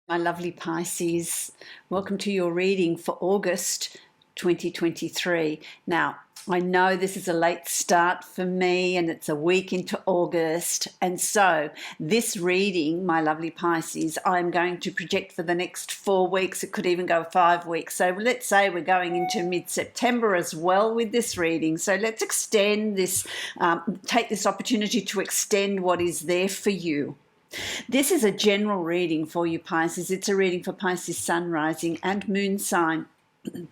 My lovely Pisces, welcome to your reading for August 2023. Now, I know this is a late start for me and it's a week into August. And so this reading, my lovely Pisces, I'm going to project for the next 4 weeks. It could even go 5 weeks. So let's say we're going into mid-September as well with this reading. So let's extend this, take this opportunity to extend what is there for you. This is a general reading for you, Pisces. It's a reading for Pisces sun, rising and moon sign. If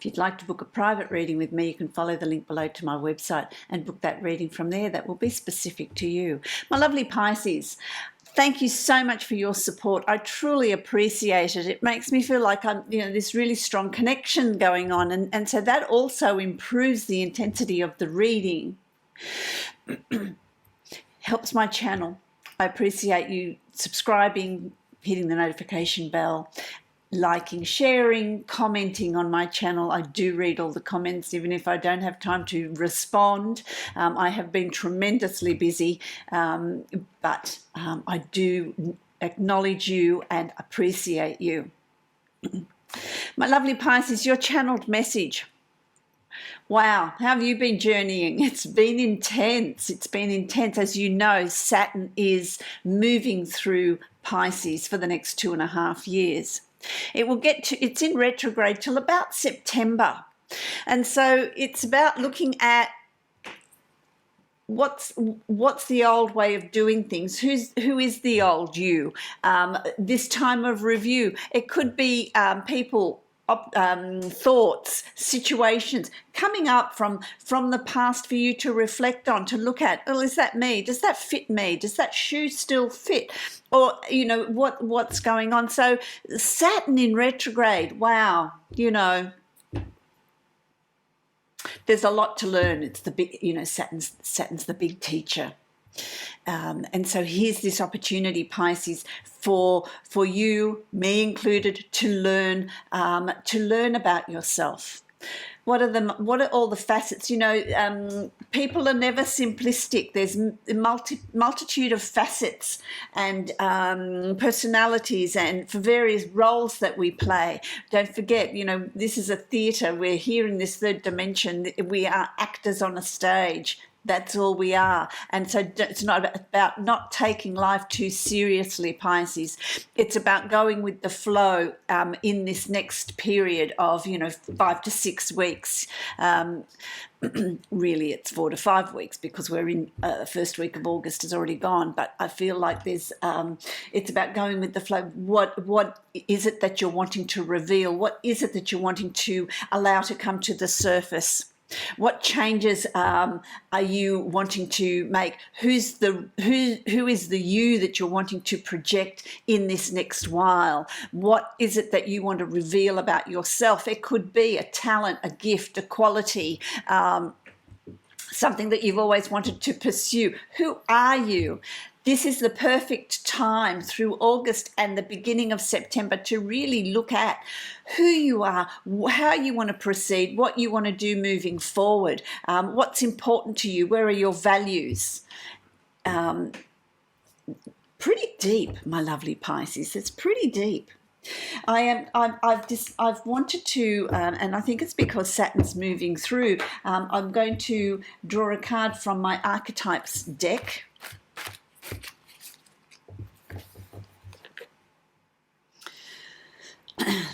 you'd like to book a private reading with me, you can follow the link below to my website and book that reading from there. That will be specific to you. My lovely Pisces, thank you so much for your support. I truly appreciate it. It makes me feel like I'm, this really strong connection going on. And so that also improves the intensity of the reading. Helps my channel. I appreciate you subscribing, hitting the notification bell, liking, sharing, commenting on my channel. I do read all the comments, even if I don't have time to respond. I have been tremendously busy, but I do acknowledge you and appreciate you. My lovely Pisces, your channeled message. Wow, how have you been journeying? It's been intense. It's been intense. As you know, Saturn is moving through Pisces for the next 2.5 years. It's in retrograde till about September. And so it's about looking at what's the old way of doing things. Who is the old you? This time of review, it could be people, thoughts, situations coming up from the past for you to reflect on, to look at. Oh, is that me? Does that fit me? Does that shoe still fit? Or what's going on? So Saturn in retrograde. Wow, there's a lot to learn. It's the big, Saturn's the big teacher. And so here's this opportunity, Pisces, for you, me included, to learn about yourself. What are all the facets? People are never simplistic. There's a multitude of facets and personalities, and for various roles that we play. Don't forget, this is a theatre. We're here in this third dimension. We are actors on a stage. That's all we are. And so it's not about not taking life too seriously, Pisces. It's about going with the flow in this next period of, 5 to 6 weeks. Really, it's 4 to 5 weeks because we're in first week of August has already gone. But I feel like it's about going with the flow. What is it that you're wanting to reveal? What is it that you're wanting to allow to come to the surface? What changes are you wanting to make? Who is the you that you're wanting to project in this next while? What is it that you want to reveal about yourself? It could be a talent, a gift, a quality, something that you've always wanted to pursue. Who are you? This is the perfect time through August and the beginning of September to really look at who you are, how you want to proceed, what you want to do moving forward, what's important to you, where are your values. Pretty deep, my lovely Pisces. It's pretty deep. I've wanted to, and I think it's because Saturn's moving through. I'm going to draw a card from my archetypes deck.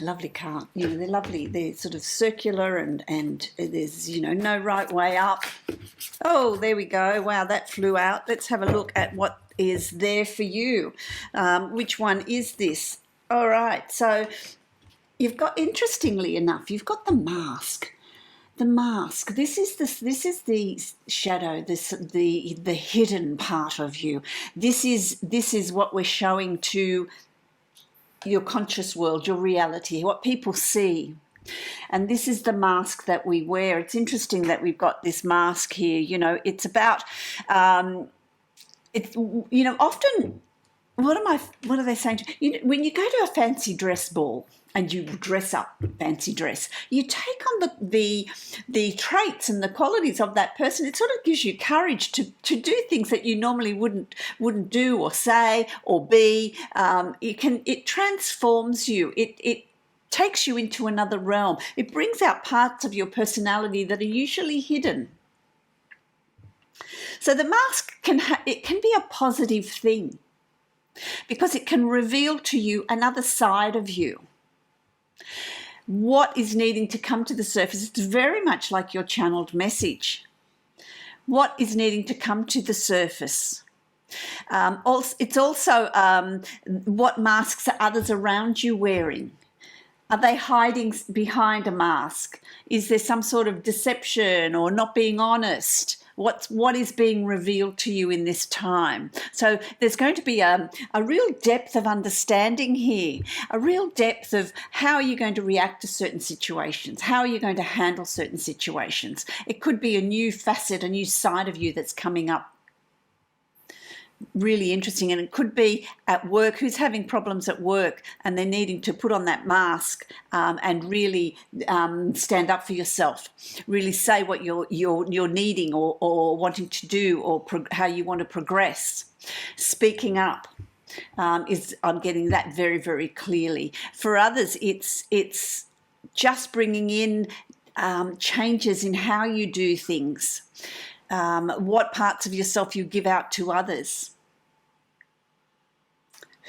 Lovely card. They're lovely. They're sort of circular and there's, no right way up. Oh, there we go. Wow, that flew out. Let's have a look at what is there for you. Which one is this? All right. So you've got, interestingly enough, you've got the mask. The mask. This is the shadow. The hidden part of you. This is what we're showing to your conscious world, your reality, what people see. And this is the mask that we wear. It's interesting that we've got this mask here. It's about, often what are they saying to you? When you go to a fancy dress ball and you dress up, fancy dress, you take on the traits and the qualities of that person. It sort of gives you courage to do things that you normally wouldn't do or say or be. It transforms you. It takes you into another realm. It brings out parts of your personality that are usually hidden. So the mask can be a positive thing, because it can reveal to you another side of you. What is needing to come to the surface? It's very much like your channeled message. What is needing to come to the surface? It's also what masks are others around you wearing? Are they hiding behind a mask? Is there some sort of deception or not being honest? What is being revealed to you in this time? So there's going to be a real depth of understanding here, a real depth of how you're going to react to certain situations, how are you going to handle certain situations. It could be a new facet, a new side of you that's coming up. Really interesting. And it could be at work, who's having problems at work and they're needing to put on that mask and really stand up for yourself, really say what you're needing or wanting to do, or how you want to progress. Speaking up I'm getting that very, very clearly. For others, it's just bringing in changes in how you do things, what parts of yourself you give out to others.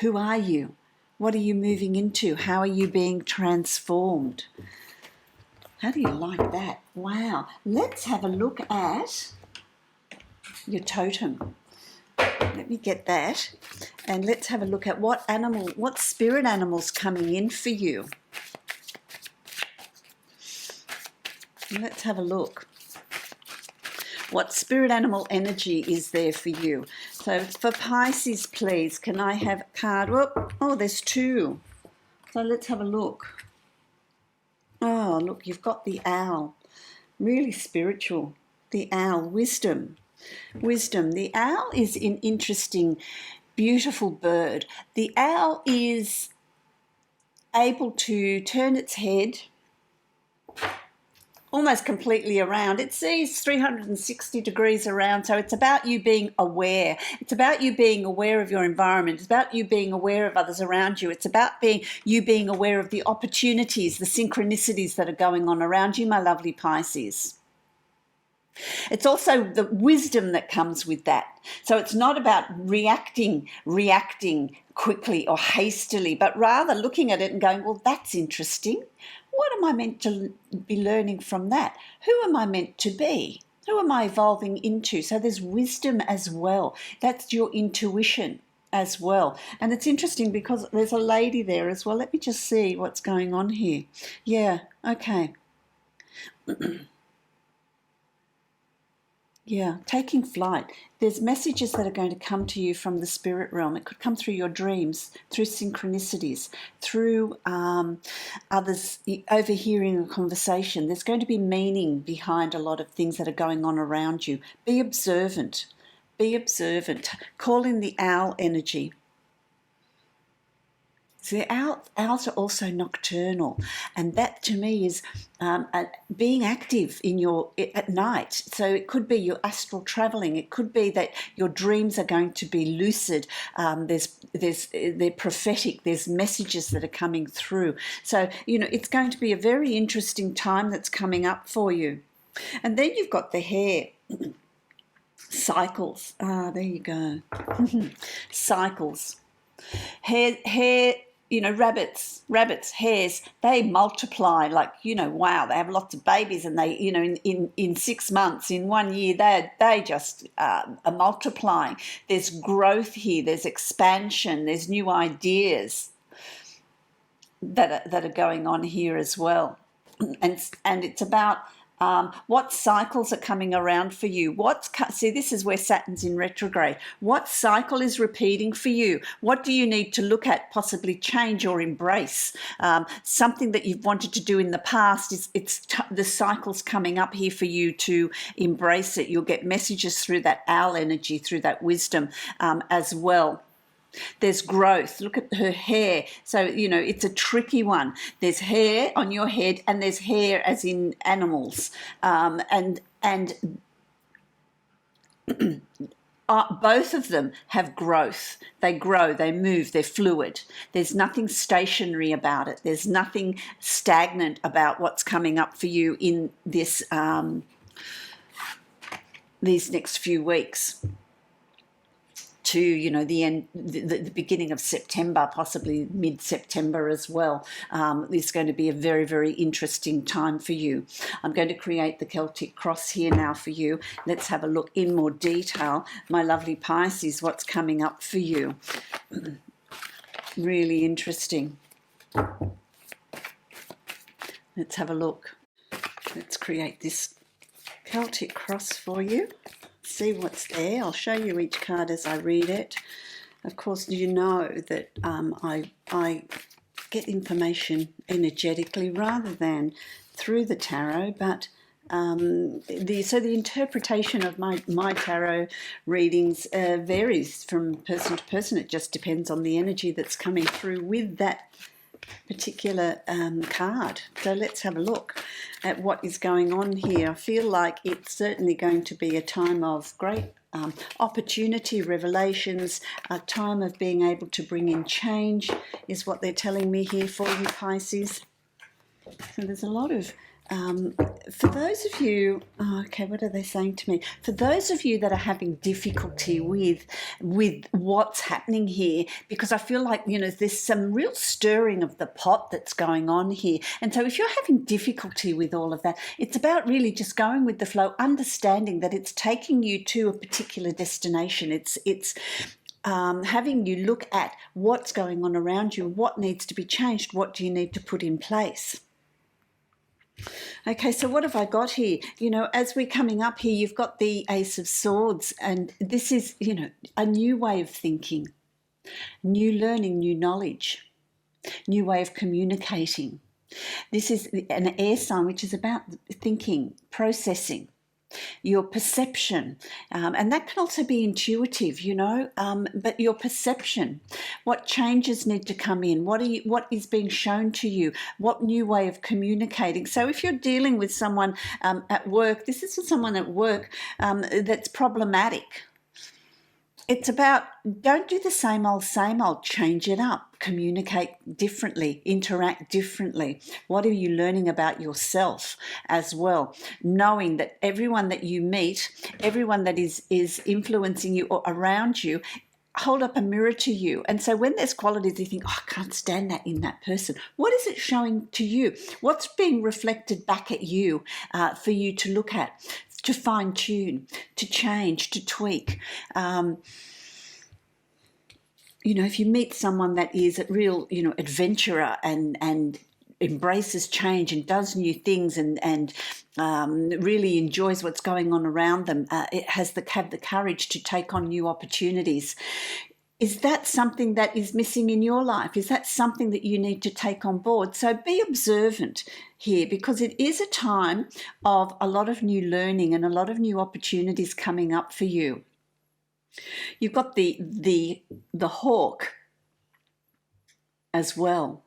Who are you? What are you moving into? How are you being transformed? How do you like that? Wow. Let's have a look at your totem. Let me get that. And let's have a look at what spirit animal's coming in for you. Let's have a look. What spirit animal energy is there for you? So for Pisces, please, can I have a card? Oh, there's two. So let's have a look. Oh, look, you've got the owl. Really spiritual. The owl, wisdom. Wisdom. The owl is an interesting, beautiful bird. The owl is able to turn its head almost completely around. It sees 360 degrees around. So it's about you being aware. It's about you being aware of your environment. It's about you being aware of others around you. It's about you being aware of the opportunities, the synchronicities that are going on around you, my lovely Pisces. It's also the wisdom that comes with that. So it's not about reacting quickly or hastily, but rather looking at it and going, well, that's interesting. What am I meant to be learning from that? Who am I meant to be? Who am I evolving into? So there's wisdom as well. That's your intuition as well. And it's interesting because there's a lady there as well. Let me just see what's going on here. Yeah, okay. Yeah, taking flight. There's messages that are going to come to you from the spirit realm. It could come through your dreams, through synchronicities, through others overhearing a conversation. There's going to be meaning behind a lot of things that are going on around you. Be observant. Be observant. Call in the owl energy. So the owls are also nocturnal, and that to me is being active at night. So it could be your astral traveling. It could be that your dreams are going to be lucid. They're prophetic. There's messages that are coming through. So it's going to be a very interesting time that's coming up for you. And then you've got the hair. Cycles. There you go. Cycles. Hair. Rabbits, hares, they multiply wow, they have lots of babies, and they, in 6 months, in 1 year, they just are multiplying. There's growth here, there's expansion, there's new ideas that are going on here as well. And it's about what cycles are coming around for you. See, this is where Saturn's in retrograde. What cycle is repeating for you? What do you need to look at, possibly change or embrace? Something that you've wanted to do in the past, the cycle's coming up here for you to embrace it. You'll get messages through that owl energy, through that wisdom as well. There's growth. Look at her hair. So, you know, it's a tricky one. There's hair on your head, and there's hair as in animals. And both of them have growth. They grow, they move, they're fluid. There's nothing stationary about it. There's nothing stagnant about what's coming up for you in this these next few weeks to, you know, the beginning of September, possibly mid-September as well. It's going to be a very, very interesting time for you. I'm going to create the Celtic cross here now for you. Let's have a look in more detail, my lovely Pisces, what's coming up for you. Really interesting. Let's have a look. Let's create this Celtic cross for you. See what's there. I'll show you each card as I read it. Of course, you know that I get information energetically rather than through the tarot, but the interpretation of my tarot readings varies from person to person. It just depends on the energy that's coming through with that particular card. So let's have a look at what is going on here. I feel like it's certainly going to be a time of great opportunity, revelations, a time of being able to bring in change is what they're telling me here for you, Pisces. So there's a lot of for those of you, okay, what are they saying to me? For those of you that are having difficulty with what's happening here, because I feel like, you know, there's some real stirring of the pot that's going on here. And so if you're having difficulty with all of that, it's about really just going with the flow, understanding that it's taking you to a particular destination. It's having you look at what's going on around you, what needs to be changed, what do you need to put in place. Okay, so what have I got here? You know, as we're coming up here, you've got the Ace of Swords, and this is, you know, a new way of thinking, new learning, new knowledge, new way of communicating. This is an air sign, which is about thinking, processing, your perception, and that can also be intuitive, you know, but your perception, what changes need to come in, what is being shown to you, what new way of communicating. So if you're dealing with someone at work, this is someone at work that's problematic. It's about, don't do the same old, change it up, communicate differently, interact differently. What are you learning about yourself as well? Knowing that everyone that you meet, everyone that is influencing you or around you, hold up a mirror to you. And so when there's qualities you think, oh, I can't stand that in that person, what is it showing to you? What's being reflected back at you for you to look at, to fine tune, to change, to tweak? You know, if you meet someone that is a real, you know, adventurer and embraces change and does new things and really enjoys what's going on around them, it has have the courage to take on new opportunities. Is that something that is missing in your life? Is that something that you need to take on board? So be observant here, because it is a time of a lot of new learning and a lot of new opportunities coming up for you. You've got the hawk as well.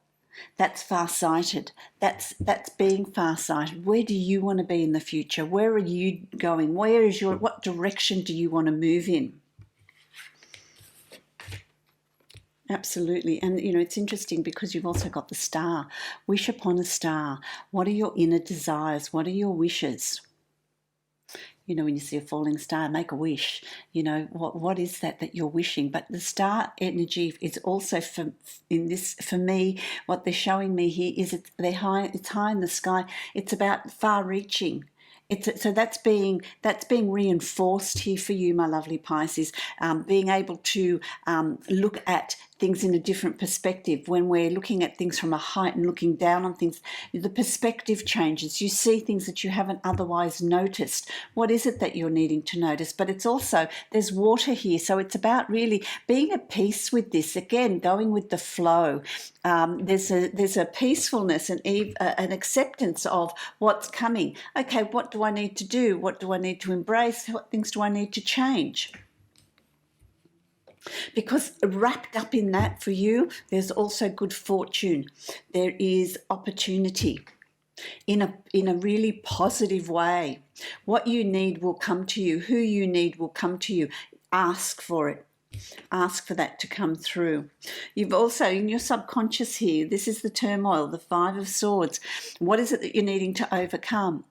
That's far-sighted. That's being far-sighted. Where do you want to be in the future? Where are you going? What direction do you want to move in? Absolutely. And, you know, it's interesting because you've also got the star. Wish upon a star. What are your inner desires? What are your wishes? You know, when you see a falling star, make a wish. You know, what is that you're wishing? But the star energy is also, for me, what they're showing me here is it's high in the sky. It's about far-reaching. So that's being reinforced here for you, my lovely Pisces. Being able to look at things in a different perspective. When we're looking at things from a height and looking down on things, the perspective changes. You see things that you haven't otherwise noticed. What is it that you're needing to notice? But it's also, there's water here, so it's about really being at peace with this. Again, going with the flow. There's a peacefulness and an acceptance of what's coming. Okay, what do I need to do? What do I need to embrace? What things do I need to change? Because wrapped up in that for you, there's also good fortune. There is opportunity in a really positive way. What you need will come to you. Who you need will come to you. Ask for it. Ask for that to come through. You've also, in your subconscious here, this is the turmoil, the Five of Swords. What is it that you're needing to overcome?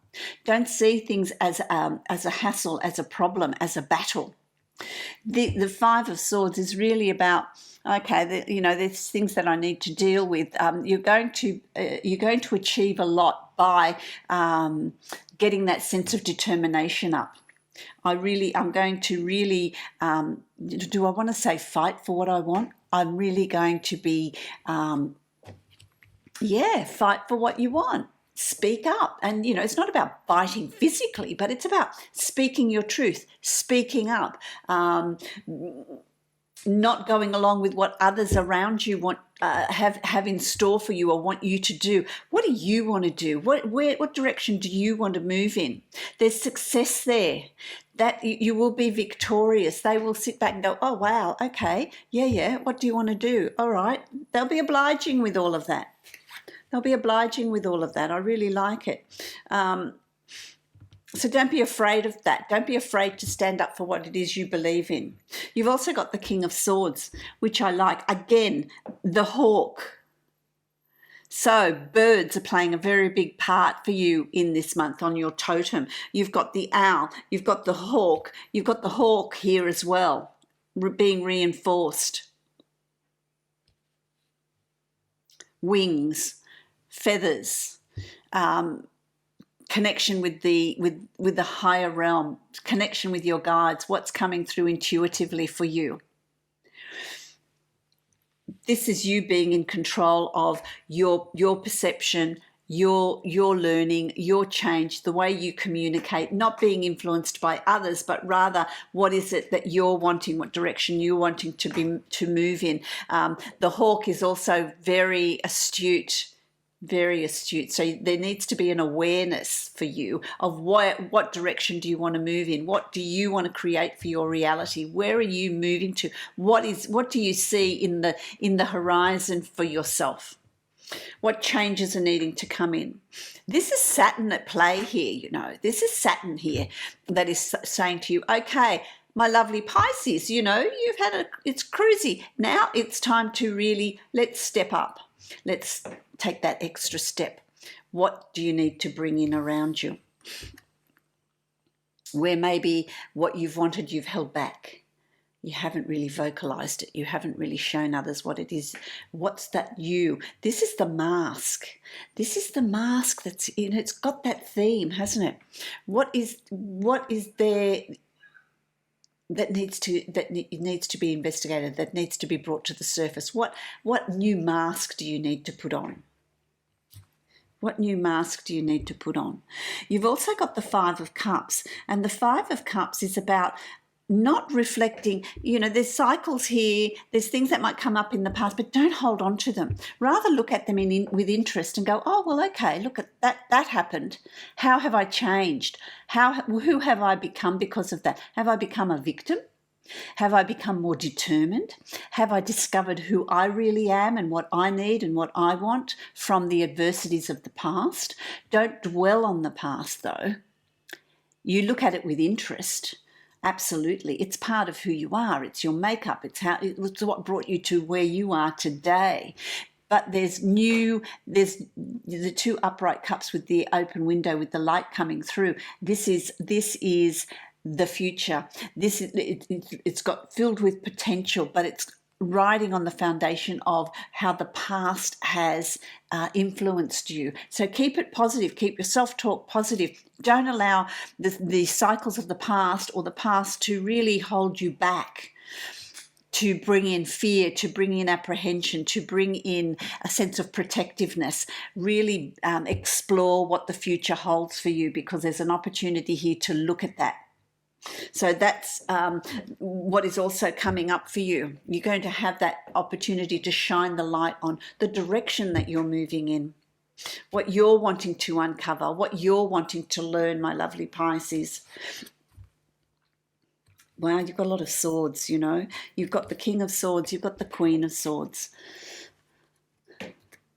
Don't see things as a hassle, as a problem, as a battle. The Five of Swords is really about, okay, there's things that I need to deal with. You're going to achieve a lot by getting that sense of determination up. I'm going to really, do I want to say fight for what I want? I'm really going to be, fight for what you want. Speak up. And, it's not about fighting physically, but it's about speaking your truth, speaking up, not going along with what others around you want, have in store for you or want you to do. What do you want to do? What direction do you want to move in? There's success there. That you will be victorious. They will sit back and go, oh, wow, okay, yeah, what do you want to do? All right. They'll be obliging with all of that. I really like it. So don't be afraid of that. Don't be afraid to stand up for what it is you believe in. You've also got the King of Swords, which I like. Again, the hawk. So birds are playing a very big part for you in this month on your totem. You've got the owl, you've got the hawk, you've got the hawk here as well, being reinforced. Wings, feathers, connection with the higher realm, connection with your guides, what's coming through intuitively for you. This is you being in control of your perception, your learning, your change, the way you communicate, not being influenced by others, but rather what is it that you're wanting, what direction you're wanting to move in. The hawk is also very astute. So there needs to be an awareness for you of what direction do you want to move in? What do you want to create for your reality? Where are you moving to? What do you see in the horizon for yourself? What changes are needing to come in? This is Saturn at play here, This is Saturn here that is saying to you, okay, my lovely Pisces, it's cruisy. Now it's time to really, let's step up. Let's take that extra step. What do you need to bring in around you? Where maybe what you've wanted, you've held back. You haven't really vocalized it. You haven't really shown others what it is. What's that you? This is the mask. This is the mask that's in. It's got that theme, hasn't it? What is there that needs to be investigated, that needs to be brought to the surface? What new mask do you need to put on? What new mask do you need to put on? You've also got the Five of Cups, and the Five of Cups is about not reflecting, there's cycles here, there's things that might come up in the past, but don't hold on to them. Rather look at them with interest and go, oh, well, okay, look at that happened. How have I changed? Who have I become because of that? Have I become a victim? Have I become more determined? Have I discovered who I really am and what I need and what I want from the adversities of the past? Don't dwell on the past, though. You look at it with interest. Absolutely. It's part of who you are. It's your makeup. It's what brought you to where you are today. But there's the two upright cups with the open window with the light coming through. This is the future. It's got filled with potential, but it's riding on the foundation of how the past has influenced you. So keep it positive. Keep your self-talk positive. Don't allow the cycles of the past or the past to really hold you back, to bring in fear, to bring in apprehension, to bring in a sense of protectiveness. Really explore what the future holds for you, because there's an opportunity here to look at that. So that's what is also coming up for you. You're going to have that opportunity to shine the light on the direction that you're moving in, what you're wanting to uncover, what you're wanting to learn, my lovely Pisces. Wow, you've got a lot of swords, you know. You've got the King of Swords, you've got the Queen of Swords.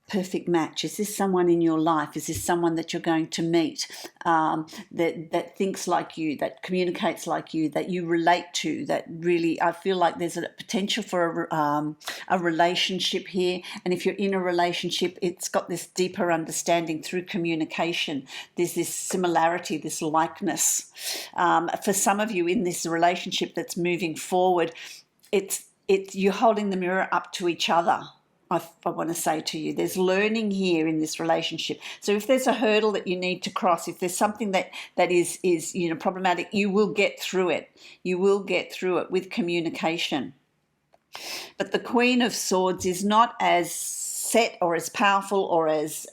Perfect match. Is this someone in your life? Is this someone that you're going to meet, that thinks like you, that communicates like you, that you relate to, that really, I feel like there's a potential for a relationship here. And if you're in a relationship, it's got this deeper understanding through communication. There's this similarity, this likeness. For some of you in this relationship that's moving forward, it's you're holding the mirror up to each other. I want to say to you, there's learning here in this relationship. So if there's a hurdle that you need to cross, if there's something that is problematic, you will get through it. You will get through it with communication. But the Queen of Swords is not as set or as powerful or as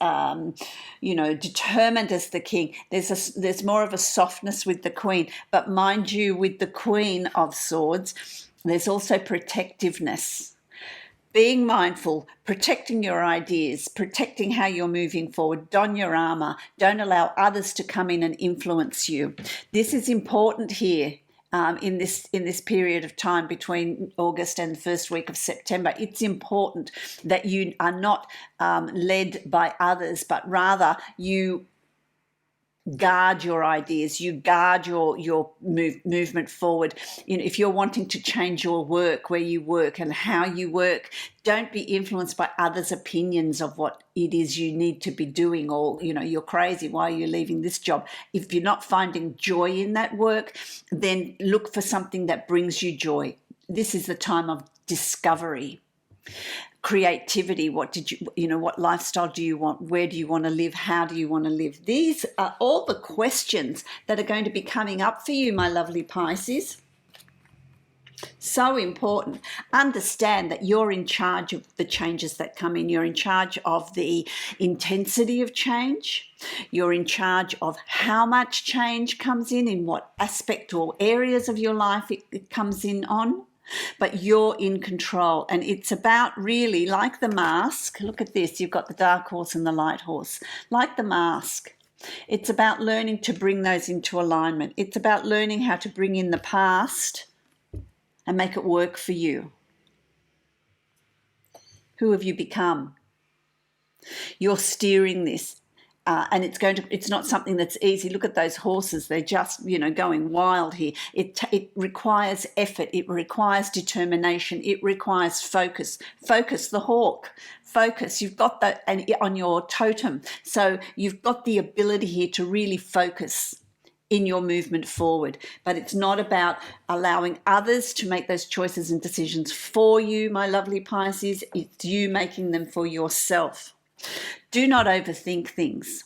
determined as the King. There's more of a softness with the Queen. But mind you, with the Queen of Swords, there's also protectiveness. Being mindful, protecting your ideas, protecting how you're moving forward. Don your armor. Don't allow others to come in and influence you. This is important here in this period of time between August and the first week of September. It's important that you are not led by others, but rather you guard your ideas, you guard your movement forward. If you're wanting to change your work, where you work and how you work, don't be influenced by others' opinions of what it is you need to be doing, or you're crazy, why are you leaving this job? If you're not finding joy in that work, then look for something that brings you joy. This is the time of discovery. Creativity. What lifestyle do you want? Where do you want to live? How do you want to live? These are all the questions that are going to be coming up for you, my lovely Pisces. So important. Understand that you're in charge of the changes that come in. You're in charge of the intensity of change. You're in charge of how much change comes in what aspect or areas of your life it comes in on. But you're in control, and it's about, really, like the mask. Look at this. You've got the dark horse and the light horse. Like the mask, it's about learning to bring those into alignment. It's about learning how to bring in the past and make it work for you. Who have you become? You're steering this. And it's not something that's easy. Look at those horses. They're just, going wild here. It requires effort. It requires determination. It requires focus. Focus, the hawk. Focus. You've got that on your totem. So you've got the ability here to really focus in your movement forward. But it's not about allowing others to make those choices and decisions for you, my lovely Pisces. It's you making them for yourself. Do not overthink things.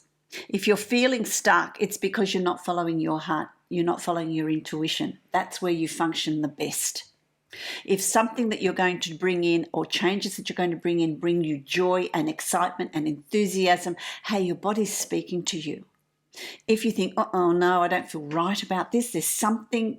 If you're feeling stuck, it's because you're not following your heart. You're not following your intuition. That's where you function the best. If something that you're going to bring in, or changes that you're going to bring you joy and excitement and enthusiasm, hey, your body's speaking to you. If you think, oh no, I don't feel right about this, there's something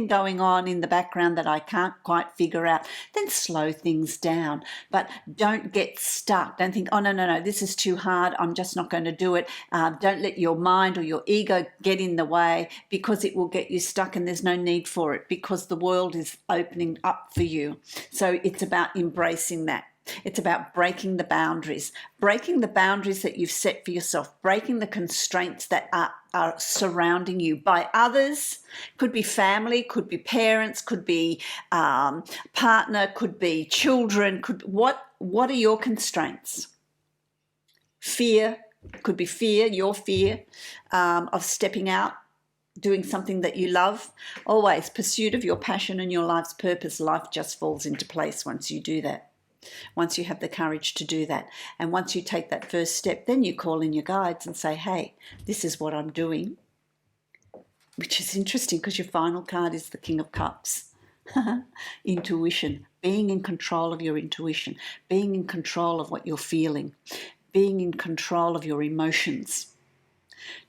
going on in the background that I can't quite figure out, then slow things down. But don't get stuck. Don't think, oh, no, this is too hard. I'm just not going to do it. Don't let your mind or your ego get in the way, because it will get you stuck, and there's no need for it, because the world is opening up for you. So it's about embracing that. It's about breaking the boundaries that you've set for yourself, breaking the constraints that are surrounding you by others. Could be family, could be parents, could be partner, could be children. What are your constraints? Fear, could be fear, your fear of stepping out, doing something that you love. Always pursuit of your passion and your life's purpose. Life just falls into place once you do that. Once you have the courage to do that, and once you take that first step, then you call in your guides and say, hey, this is what I'm doing. Which is interesting, because your final card is the King of Cups. Intuition, being in control of your intuition, being in control of what you're feeling, being in control of your emotions.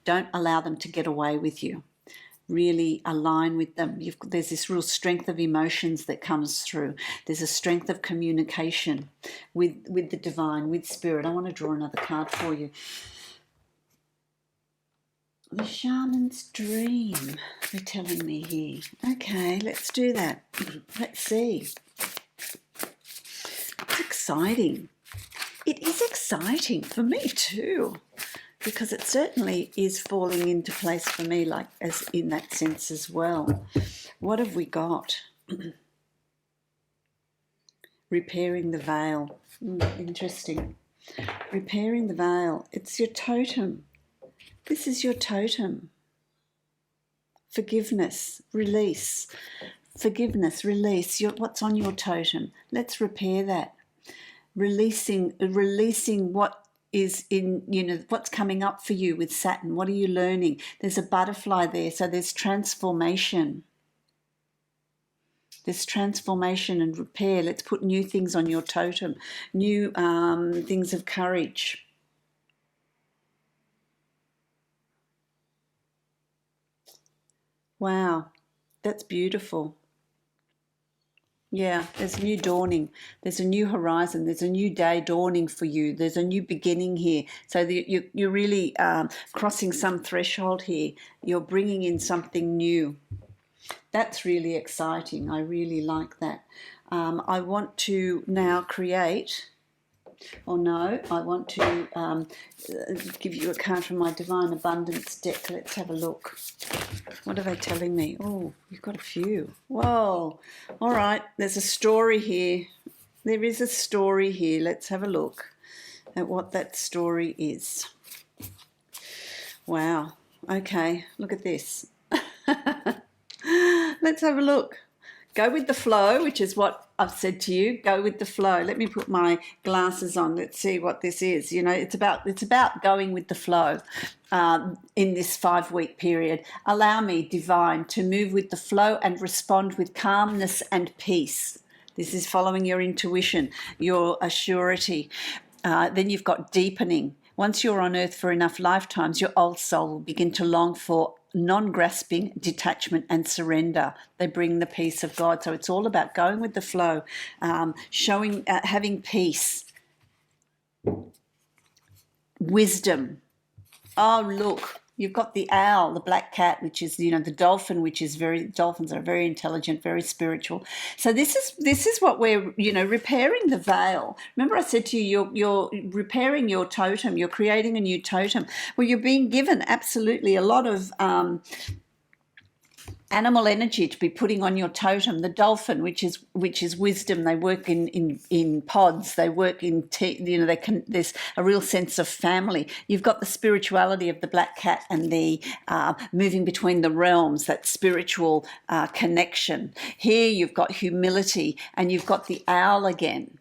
Don't allow them to get away with you. Really align with them. There's this real strength of emotions that comes through. There's a strength of communication with the divine, with spirit. I want to draw another card for you. The shaman's dream, they're telling me here. Okay, let's do that. Let's see. It's exciting. It is exciting for me too, because it certainly is falling into place for me, like as in that sense as well. What have we got? Repairing the veil. Interesting. Repairing the veil. It's your totem. This is your totem. Forgiveness, release. Forgiveness, release. What's on your totem? Let's repair that. Releasing what is in, what's coming up for you with Saturn. What are you learning? There's a butterfly there, so there's transformation. There's transformation and repair. Let's put new things on your totem, new things of courage. Wow, that's beautiful. Yeah, there's a new dawning. There's a new horizon. There's a new day dawning for you. There's a new beginning here. So you're really crossing some threshold here. You're bringing in something new. That's really exciting. I really like that. I want to now create... Oh no, I want to give you a card from my Divine Abundance deck. Let's have a look. What are they telling me? Oh, you've got a few. Whoa. All right, there's a story here. There is a story here. Let's have a look at what that story is. Wow. Okay, look at this. Let's have a look. Go with the flow, which is what I've said to you. Go with the flow. Let me put my glasses on. Let's see what this is. It's about going with the flow in this 5-week period. Allow me, Divine, to move with the flow and respond with calmness and peace. This is following your intuition, your assurity. Then you've got deepening. Once you're on earth for enough lifetimes, your old soul will begin to long for non-grasping, detachment and surrender. They bring the peace of God. So it's all about going with the flow, having peace, wisdom. Oh, look, you've got the owl, the black cat, which is, the dolphin, dolphins are very intelligent, very spiritual. So this is what we're, repairing the veil. Remember I said to you, you're repairing your totem, you're creating a new totem. Well, you're being given absolutely a lot of animal energy to be putting on your totem. The dolphin, which is wisdom. They work in pods. They work in there's a real sense of family. You've got the spirituality of the black cat and the moving between the realms, that spiritual connection. Here you've got humility, and you've got the owl again.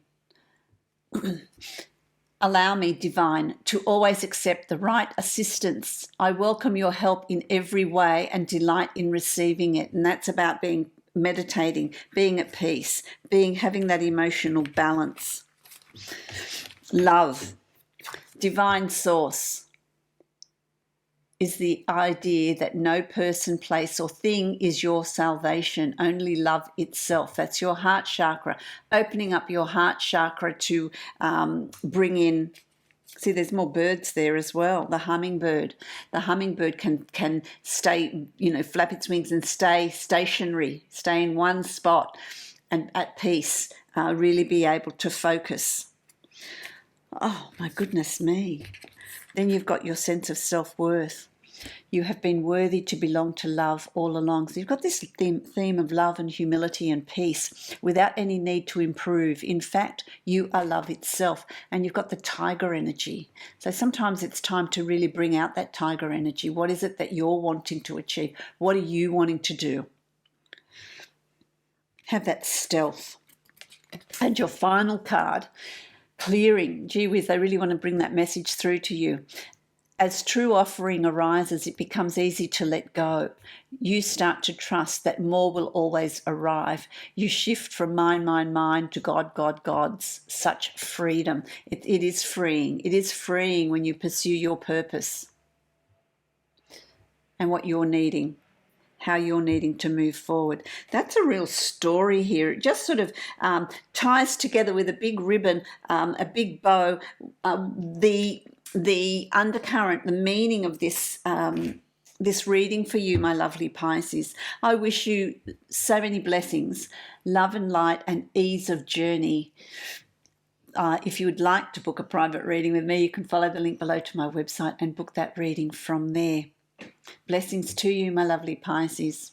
Allow me, Divine, to always accept the right assistance. I welcome your help in every way and delight in receiving it. And that's about meditating, being at peace, having that emotional balance. Love. Divine source is the idea that no person, place or thing is your salvation, only love itself. That's your heart chakra. Opening up your heart chakra to bring in, see there's more birds there as well, the hummingbird. The hummingbird can stay, flap its wings and stay stationary, stay in one spot and at peace, really be able to focus. Oh, my goodness me. Then you've got your sense of self-worth. You have been worthy to belong to love all along. So you've got this theme of love and humility and peace without any need to improve. In fact, you are love itself, and you've got the tiger energy. So sometimes it's time to really bring out that tiger energy. What is it that you're wanting to achieve? What are you wanting to do? Have that stealth. And your final card, clearing. Gee whiz, they really want to bring that message through to you. As true offering arises, it becomes easy to let go. You start to trust that more will always arrive. You shift from mine to God, God's. Such freedom. It is freeing. It is freeing when you pursue your purpose and what you're needing, how you're needing to move forward. That's a real story here. It just sort of ties together with a big ribbon, a big bow, the undercurrent, the meaning of this this reading for you, my lovely Pisces. I wish you so many blessings, love and light, and ease of journey. If you would like to book a private reading with me, you can follow the link below to my website and book that reading from there. Blessings to you, my lovely Pisces.